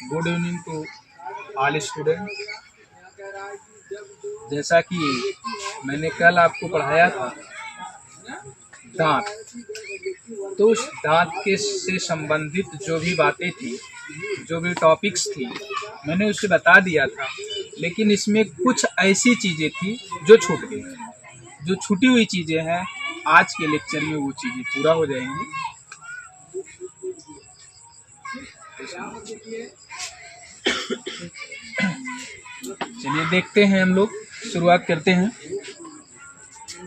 Good evening to all student. जैसा कि मैंने कल आपको पढ़ाया था दांत, तो उस दांत के से संबंधित जो भी बातें थी, जो भी टॉपिक्स थी, मैंने उसे बता दिया था। लेकिन इसमें कुछ ऐसी चीज़ें थी जो छूट गई। जो छूटी हुई चीज़ें हैं आज के लेक्चर में वो चीज़ें पूरा हो जाएंगी। चलिए देखते हैं, हम लोग शुरुआत करते हैं।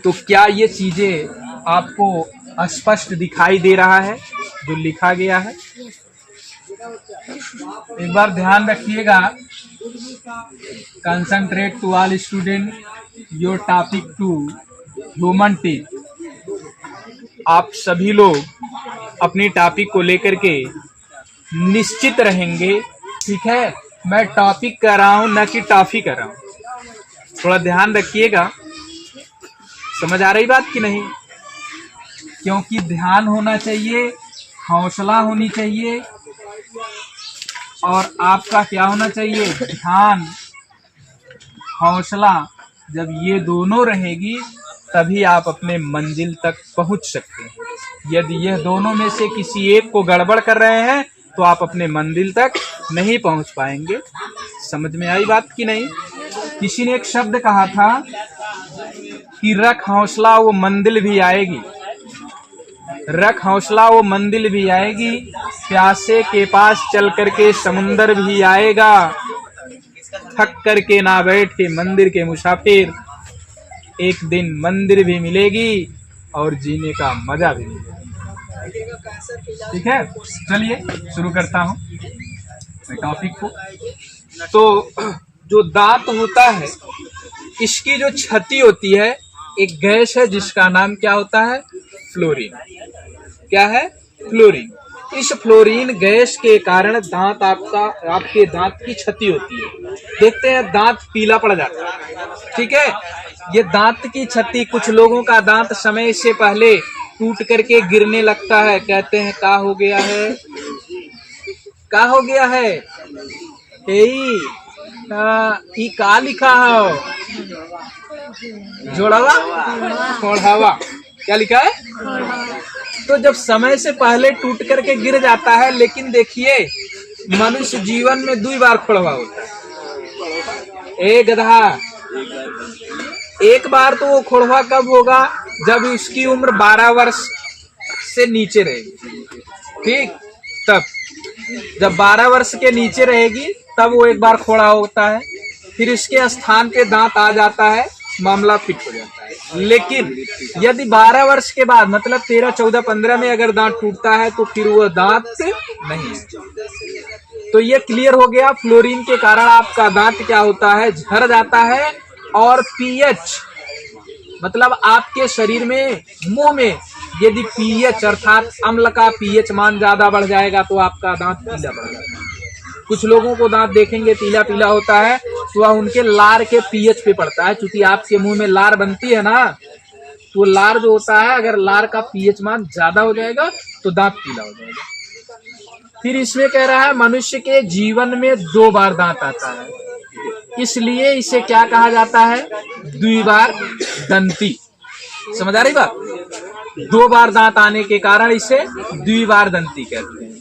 तो क्या ये चीजें आपको स्पष्ट दिखाई दे रहा है जो लिखा गया है? एक बार ध्यान रखिएगा। Concentrate to all student, your topic to human teeth. आप सभी लोग अपनी टॉपिक को लेकर के निश्चित रहेंगे, ठीक है? मैं टॉपिक कर रहा हूं, न कि टॉफी कर रहा हूं। थोड़ा ध्यान रखिएगा। समझ आ रही बात कि नहीं? क्योंकि ध्यान होना चाहिए, हौसला होनी चाहिए, और आपका क्या होना चाहिए? ध्यान, हौसला। जब ये दोनों रहेगी तभी आप अपने मंजिल तक पहुंच सकते हैं। यदि यह दोनों में से किसी एक को गड़बड़ कर रहे हैं तो आप अपने मंजिल तक नहीं पहुंच पाएंगे। समझ में आई बात कि नहीं? किसी ने एक शब्द कहा था कि रख हौसला वो मंजिल भी आएगी। रख हौसला वो मंजिल भी आएगी, प्यासे के पास चल करके समुंदर भी आएगा। थक करके ना बैठे मंदिर के मुसाफिर, एक दिन मंदिर भी मिलेगी और जीने का मजा भी मिलेगा। ठीक है, चलिए शुरू करता हूँ मैं टॉपिक को। तो जो दांत होता है, इसकी जो छती होती है, एक गैस है जिसका नाम क्या होता है? फ्लोरीन। क्या है? फ्लोरीन। इस फ्लोरीन गैस के कारण दांत आपके दांत की क्षति होती है। देखते हैं दांत पीला पड़ जाता है, ठीक है? ये दांत की क्षति, कुछ लोगों का दांत समय से पहले टूट करके गिरने लगता है। कहते हैं का हो गया है? का हो गया है? ई का लिखा है? जोड़ावा खोड़ावा, क्या लिखा है? तो जब समय से पहले टूट करके गिर जाता है, लेकिन देखिए मनुष्य जीवन में 2 बार खोड़वा होता है। ए गधा, एक बार तो वो खोड़वा कब होगा? जब उसकी उम्र 12 वर्ष से नीचे रहेगी, ठीक? तब जब 12 वर्ष के नीचे रहेगी तब वो एक बार खोड़ा होता है। फिर इसके स्थान पे दांत आ जाता है, मामला फिट हो जाता है। लेकिन यदि 12 वर्ष के बाद, मतलब 13, 14, 15 में अगर दांत टूटता है तो फिर वो दांत नहीं है। तो ये क्लियर हो गया। फ्लोरीन के कारण आपका दांत क्या होता है? झड़ जाता है। और पीएच, मतलब आपके शरीर में, मुंह में यदि पीएच अर्थात अम्ल का पीएच मान ज्यादा बढ़ जाएगा तो आपका दांत पीला पड़ जाएगा। कुछ लोगों को दांत देखेंगे पीला पीला होता है तो वह उनके लार के पीएच पे पड़ता है। क्योंकि आपके मुंह में लार बनती है ना, तो लार जो होता है, अगर लार का पीएच मान ज्यादा हो जाएगा तो दांत पीला हो जाएगा। फिर इसमें कह रहा है मनुष्य के जीवन में 2 बार दांत आता है, इसलिए इसे क्या कहा जाता है? द्विबार दंती। समझ आ रही बात? 2 बार दांत आने के कारण इसे द्विबार दंती कहते हैं।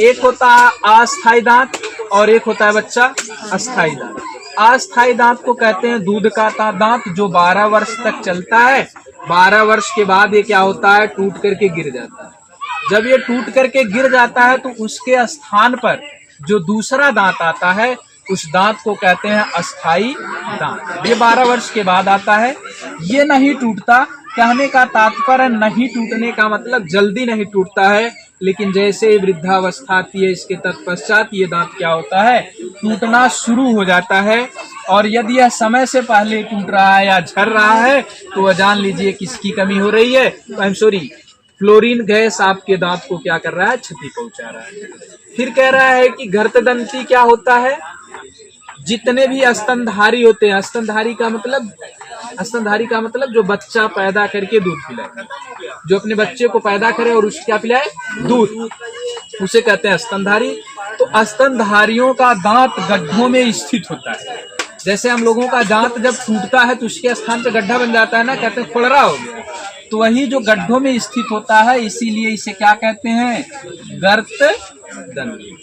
एक होता है अस्थायी दांत और एक होता है बच्चा अस्थायी दांत। अस्थायी दांत को कहते हैं दूध का दांत, जो 12 वर्ष तक चलता है। 12 वर्ष के बाद ये क्या होता है? टूट करके गिर जाता है। जब ये टूट करके गिर जाता है तो उसके स्थान पर जो दूसरा दांत आता है, उस दांत को कहते हैं अस्थायी दांत। ये 12 वर्ष के बाद आता है। ये नहीं टूटता। कहने का तात्पर्य, नहीं टूटने का मतलब जल्दी नहीं टूटता है, लेकिन जैसे वृद्धावस्था आती है इसके तत्पश्चात ये दांत क्या होता है? टूटना शुरू हो जाता है। और यदि यह समय से पहले टूट रहा है या झड़ रहा है तो वह जान लीजिए किसकी कमी हो रही है? I am sorry, fluorine gas आपके दांत को क्या कर रहा है? क्षति पहुंचा रहा है। फिर कह रहा है कि घर्तदंती क्या होता है? जितने भी स्तनधारी होते हैं, स्तनधारी का मतलब जो बच्चा पैदा करके दूध पिलाए, जो अपने बच्चे को पैदा करे और उसको क्या पिलाए? दूध, उसे कहते हैं स्तनधारी। तो स्तनधारियों का दांत गड्ढों में स्थित होता है। जैसे हम लोगों का दांत जब टूटता है तो उसके स्थान पे गड्ढा बन जाता है ना, कहते हैं खुरदरा हो गया। तो वही जो गड्ढों में स्थित होता है, इसीलिए इसे क्या कहते हैं? गर्त दंती।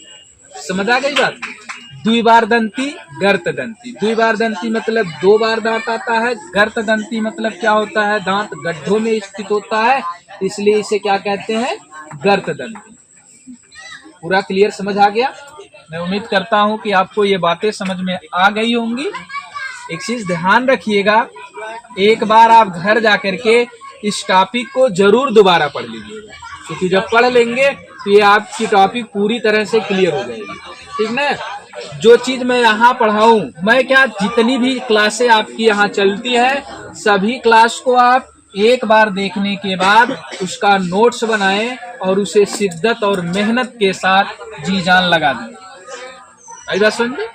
समझ आ गई बात? द्विबारदंती, गर्त दंती। द्विबारदंती मतलब 2 बार दांत आता है। गर्त दंती मतलब क्या होता है? दांत गड्ढों में स्थित होता है, इसलिए इसे क्या कहते हैं? गर्त दंती। पूरा क्लियर समझ आ गया? मैं उम्मीद करता हूं कि आपको ये बातें समझ में आ गई होंगी। एक चीज ध्यान रखिएगा, एक बार आप घर जाकर के इस टॉपिक को जरूर दोबारा पढ़ लीजिएगा, क्योंकि जब पढ़ लेंगे तो ये आपकी टॉपिक पूरी तरह से क्लियर हो जाएगी। ठीक ना? जो चीज मैं यहाँ पढ़ाऊं, मैं क्या, जितनी भी क्लासें आपकी यहाँ चलती है, सभी क्लास को आप एक बार देखने के बाद उसका नोट्स बनाएं और उसे शिद्दत और मेहनत के साथ जी जान लगा दें। आई बात समझ में?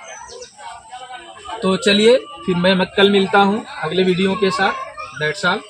तो चलिए फिर मैं कल मिलता हूँ अगले वीडियो के साथ। That's all.